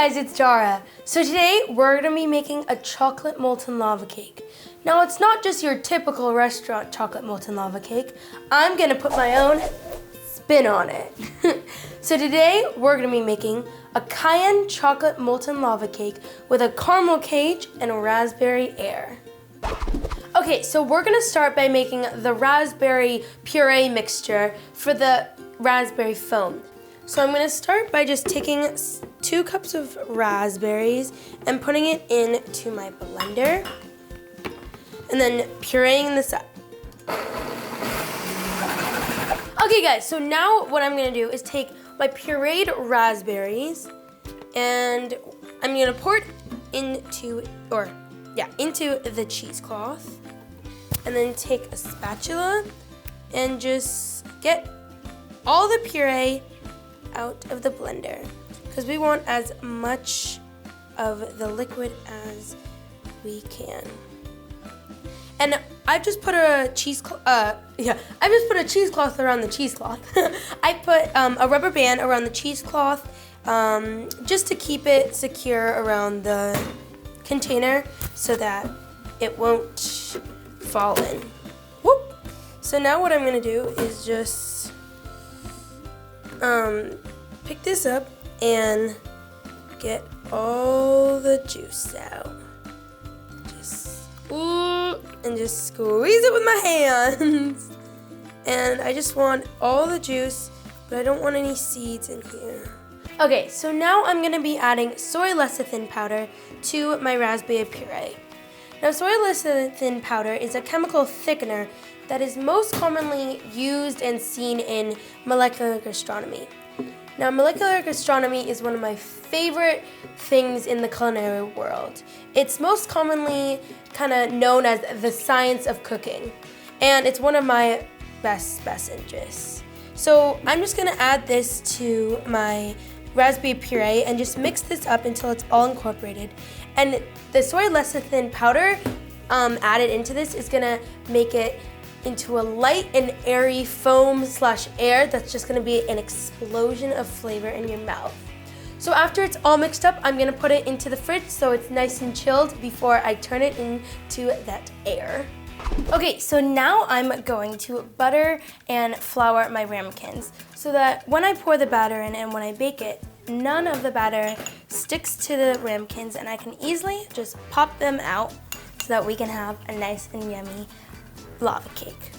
guys, it's Dara. So today we're gonna be making a chocolate molten lava cake. Now it's not just your typical restaurant chocolate molten lava cake. I'm gonna put my own spin on it. So today we're gonna be making a Cayenne chocolate molten lava cake with a Carmel Cage and a raspberry air. Okay, so we're gonna start by making the raspberry puree mixture for the raspberry foam. So I'm gonna start by just taking 2 cups of raspberries and putting it into my blender and then pureeing this up. Okay guys, so now what I'm gonna do is take my pureed raspberries and I'm gonna pour it into the cheesecloth and then take a spatula and just get all the puree out of the blender because we want as much of the liquid as we can. And I've just put a cheesecloth around the cheesecloth. I put a rubber band around the cheesecloth just to keep it secure around the container so that it won't fall in. Whoop. So now what I'm gonna do is just pick this up and get all the juice out. And just squeeze it with my hands. And I just want all the juice, but I don't want any seeds in here. Okay, so now I'm gonna be adding soy lecithin powder to my raspberry puree. Now, soy lecithin powder is a chemical thickener that is most commonly used and seen in molecular gastronomy. Now, molecular gastronomy is one of my favorite things in the culinary world. It's most commonly kind of known as the science of cooking, and it's one of my best interests. So I'm just gonna add this to my raspberry puree and just mix this up until it's all incorporated. And the soy lecithin powder added into this is gonna make it into a light and airy foam/air that's just gonna be an explosion of flavor in your mouth. So after it's all mixed up, I'm gonna put it into the fridge so it's nice and chilled before I turn it into that air. Okay, so now I'm going to butter and flour my ramekins so that when I pour the batter in and when I bake it, none of the batter sticks to the ramekins and I can easily just pop them out so that we can have a nice and yummy lava cake.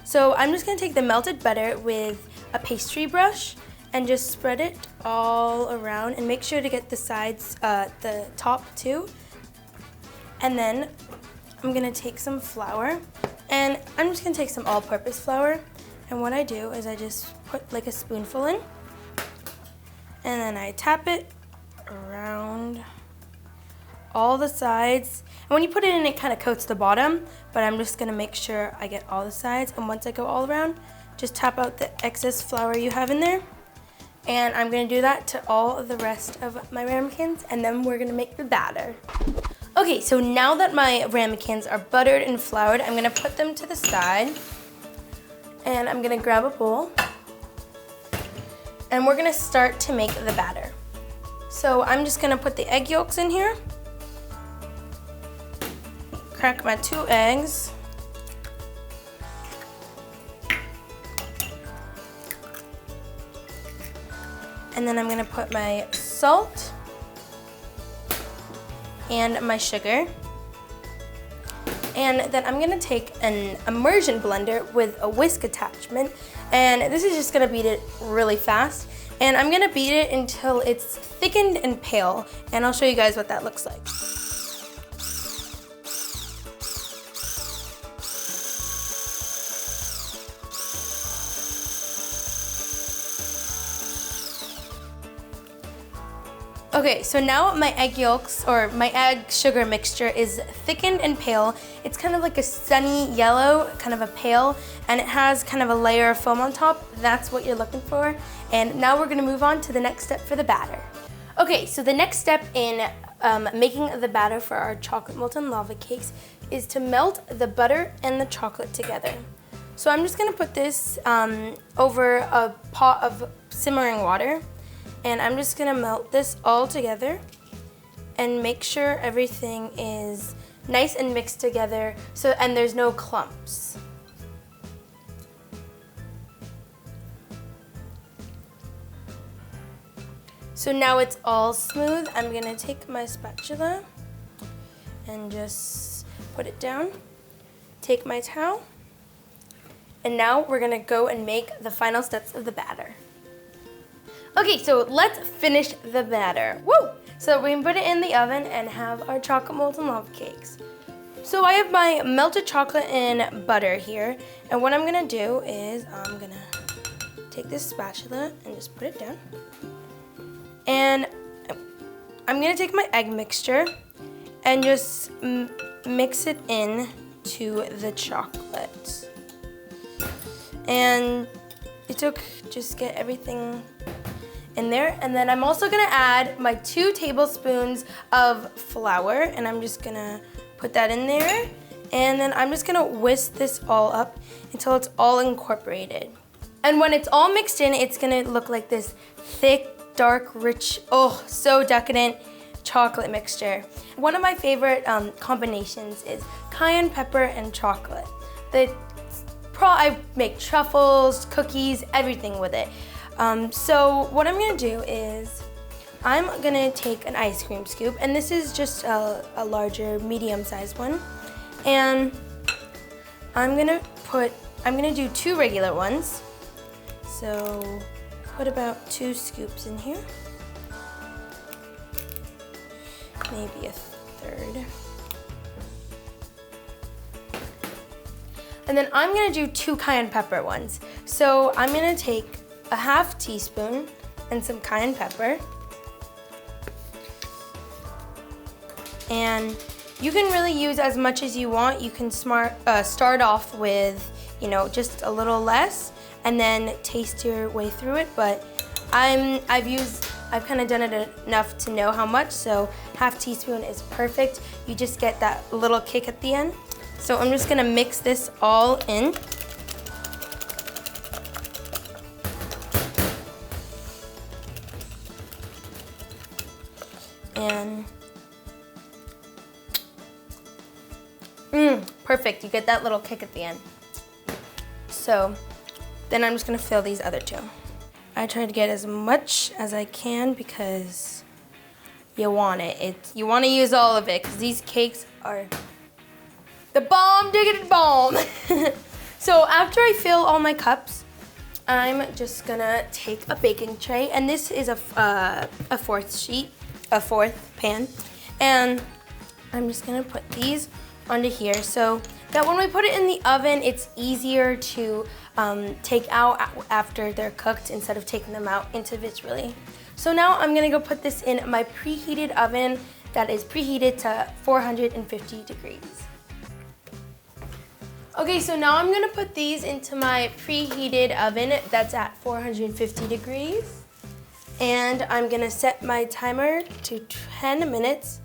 So I'm just gonna take the melted butter with a pastry brush and just spread it all around and make sure to get the sides, the top too. And then I'm gonna take some flour and I'm just gonna take some all-purpose flour. And what I do is I just put like a spoonful in and then I tap it around all the sides. And when you put it in, it kind of coats the bottom, but I'm just gonna make sure I get all the sides. And once I go all around, just tap out the excess flour you have in there. And I'm gonna do that to all of the rest of my ramekins, and then we're gonna make the batter. Okay, so now that my ramekins are buttered and floured, I'm gonna put them to the side. And I'm gonna grab a bowl. And we're gonna start to make the batter. So I'm just gonna put the egg yolks in here. Crack my 2 eggs. And then I'm gonna put my salt and my sugar. And then I'm gonna take an immersion blender with a whisk attachment. And this is just gonna beat it really fast. And I'm gonna beat it until it's thickened and pale. And I'll show you guys what that looks like. Okay, so now my egg yolks, or my egg sugar mixture is thickened and pale. It's kind of like a sunny yellow, kind of a pale, and it has kind of a layer of foam on top. That's what you're looking for. And now we're gonna move on to the next step for the batter. Okay, so the next step in making the batter for our chocolate molten lava cakes is to melt the butter and the chocolate together. So I'm just gonna put this over a pot of simmering water. And I'm just gonna melt this all together and make sure everything is nice and mixed together and there's no clumps. So now it's all smooth. I'm gonna take my spatula and just put it down. Take my towel. And now we're gonna go and make the final steps of the batter. Okay, so let's finish the batter. Woo! So we can put it in the oven and have our chocolate molten lava cakes. So I have my melted chocolate and butter here. And what I'm gonna do is I'm gonna take this spatula and just put it down. And I'm gonna take my egg mixture and just mix it in to the chocolate. And just get everything in there. And then I'm also gonna add my 2 tablespoons of flour, and I'm just gonna put that in there. And then I'm just gonna whisk this all up until it's all incorporated. And when it's all mixed in, it's gonna look like this thick, dark, rich, oh, so decadent chocolate mixture. One of my favorite combinations is cayenne pepper and chocolate. I make truffles, cookies, everything with it. So what I'm gonna do is I'm gonna take an ice cream scoop, and this is just a larger, medium-sized one. And I'm gonna do 2 regular ones. So put about 2 scoops in here. Maybe a 1/3. And then I'm gonna do 2 cayenne pepper ones. So I'm gonna take a 1/2 teaspoon and some cayenne pepper. And you can really use as much as you want. You can start off with, just a little less and then taste your way through it. But I've kind of done it enough to know how much, so 1/2 teaspoon is perfect. You just get that little kick at the end. So I'm just gonna mix this all in. And perfect, you get that little kick at the end. So then I'm just gonna fill these other 2. I try to get as much as I can because you want it. You want to use all of it because these cakes are the bomb diggity bomb. So after I fill all my cups, I'm just gonna take a baking tray, and this is a 4th pan, and I'm just gonna put these onto here so that when we put it in the oven, it's easier to take out after they're cooked instead of taking them out individually. So now I'm gonna go put this in my preheated oven that is preheated to 450 degrees. Okay, so now I'm gonna put these into my preheated oven that's at 450 degrees. And I'm gonna set my timer to 10 minutes,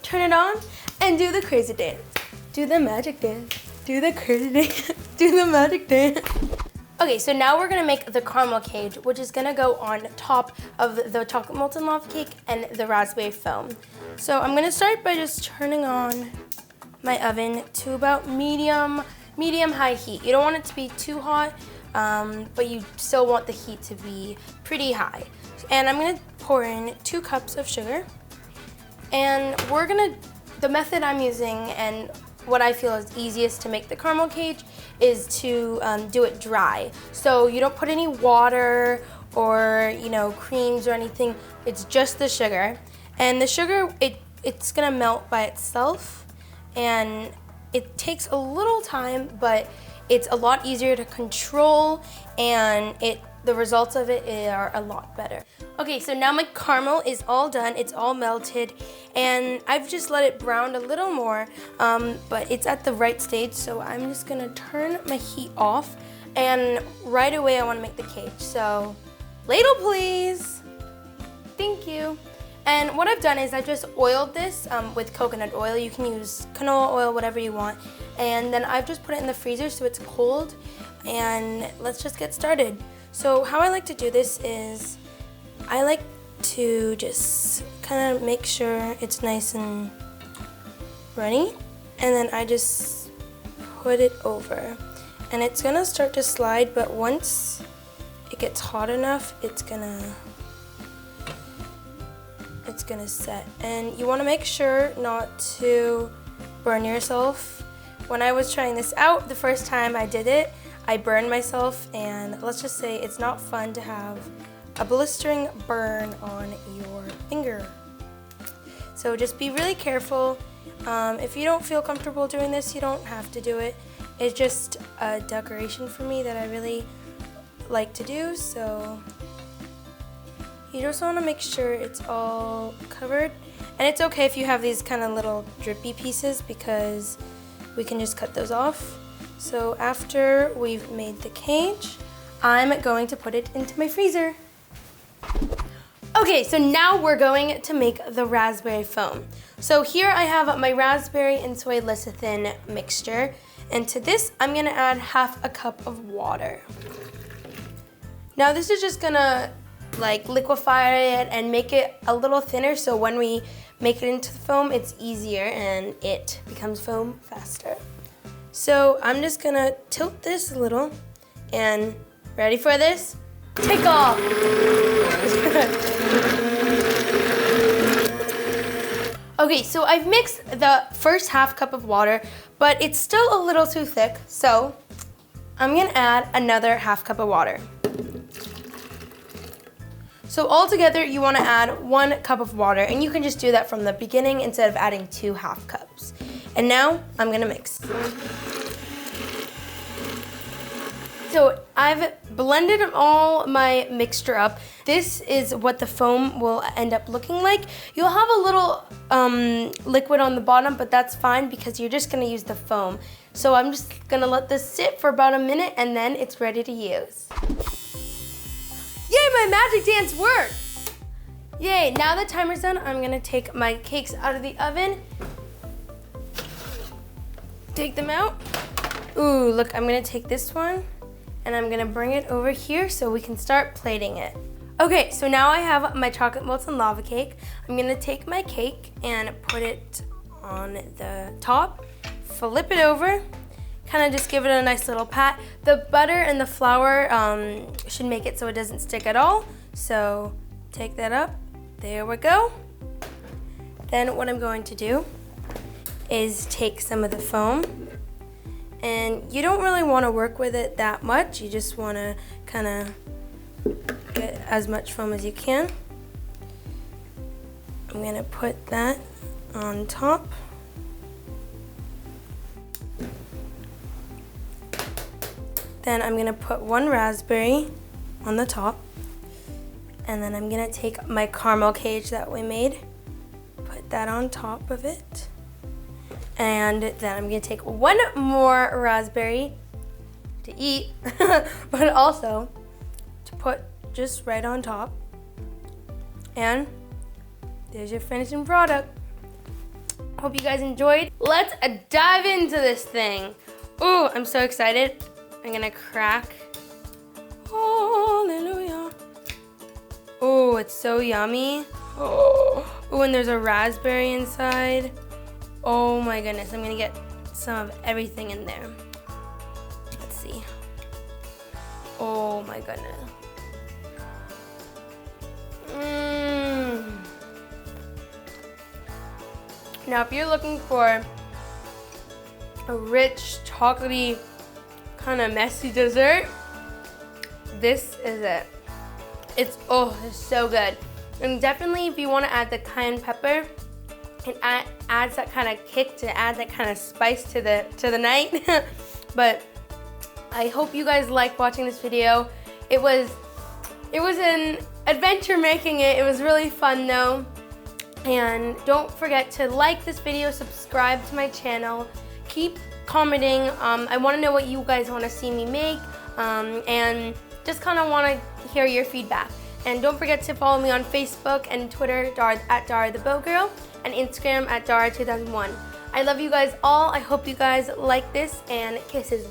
turn it on, and do the crazy dance. Do the magic dance, do the crazy dance, do the magic dance. Okay, so now we're gonna make the caramel cage, which is gonna go on top of the chocolate molten lava cake and the raspberry foam. So I'm gonna start by just turning on my oven to about medium-high heat. You don't want it to be too hot, but you still want the heat to be pretty high. And I'm gonna pour in 2 cups of sugar. And the method I'm using and what I feel is easiest to make the caramel cage is to do it dry. So you don't put any water or creams or anything. It's just the sugar. And the sugar, it's gonna melt by itself. And it takes a little time, but it's a lot easier to control, and the results of it are a lot better. Okay, so now my caramel is all done, it's all melted, and I've just let it brown a little more, but it's at the right stage, so I'm just gonna turn my heat off, and right away I wanna make the cake. So, ladle please. Thank you. And what I've done is I've just oiled this with coconut oil. You can use canola oil, whatever you want. And then I've just put it in the freezer so it's cold. And let's just get started. So how I like to do this is I like to just kind of make sure it's nice and runny. And then I just put it over. And it's gonna start to slide, but once it gets hot enough, it's gonna set. And you wanna make sure not to burn yourself. When I was trying this out, the first time I did it, I burned myself, and let's just say it's not fun to have a blistering burn on your finger. So just be really careful. If you don't feel comfortable doing this, you don't have to do it. It's just a decoration for me that I really like to do, so you just want to make sure it's all covered. And it's okay if you have these kind of little drippy pieces, because we can just cut those off. So after we've made the cage, I'm going to put it into my freezer. Okay, so now we're going to make the raspberry foam. So here I have my raspberry and soy lecithin mixture. And to this, I'm gonna add half a cup of water. Now this is just gonna like liquefy it and make it a little thinner, so when we make it into the foam, it's easier and it becomes foam faster. So I'm just gonna tilt this a little, and ready for this? Take off! Okay, so I've mixed the first half cup of water, but it's still a little too thick, so I'm gonna add another half cup of water. So altogether, you wanna add 1 cup of water, and you can just do that from the beginning instead of adding 2 half cups. And now, I'm gonna mix. So I've blended all my mixture up. This is what the foam will end up looking like. You'll have a little liquid on the bottom, but that's fine because you're just gonna use the foam. So I'm just gonna let this sit for about a minute, and then it's ready to use. Yay, my magic dance worked! Yay, now the timer's done, I'm gonna take my cakes out of the oven. Take them out. Ooh, look, I'm gonna take this one, and I'm gonna bring it over here so we can start plating it. Okay, so now I have my chocolate molten lava cake. I'm gonna take my cake and put it on the top, flip it over, kind of just give it a nice little pat. The butter and the flour should make it so it doesn't stick at all. So take that up, there we go. Then what I'm going to do is take some of the foam, and you don't really want to work with it that much. You just want to kind of get as much foam as you can. I'm going to put that on top. Then I'm going to put 1 raspberry on the top. And then I'm going to take my caramel cage that we made, put that on top of it. And then I'm gonna take 1 more raspberry to eat, but also to put just right on top. And there's your finishing product. Hope you guys enjoyed. Let's dive into this thing. Ooh, I'm so excited. I'm gonna crack. Hallelujah. Oh, it's so yummy. Oh, and there's a raspberry inside. Oh my goodness, I'm gonna get some of everything in there. Let's see. Oh my goodness. Now if you're looking for a rich, chocolatey, kind of messy dessert, this is it. It's so good. And definitely if you want to add the cayenne pepper, it adds that kind of kick to add that kind of spice to the night. But I hope you guys like watching this video. It was an adventure making it. It was really fun though. And don't forget to like this video, subscribe to my channel, keep commenting. I want to know what you guys want to see me make, and just kind of want to hear your feedback. And don't forget to follow me on Facebook and Twitter at Dara the Bow Girl, and Instagram at Dara2001. I love you guys all. I hope you guys like this, and kisses.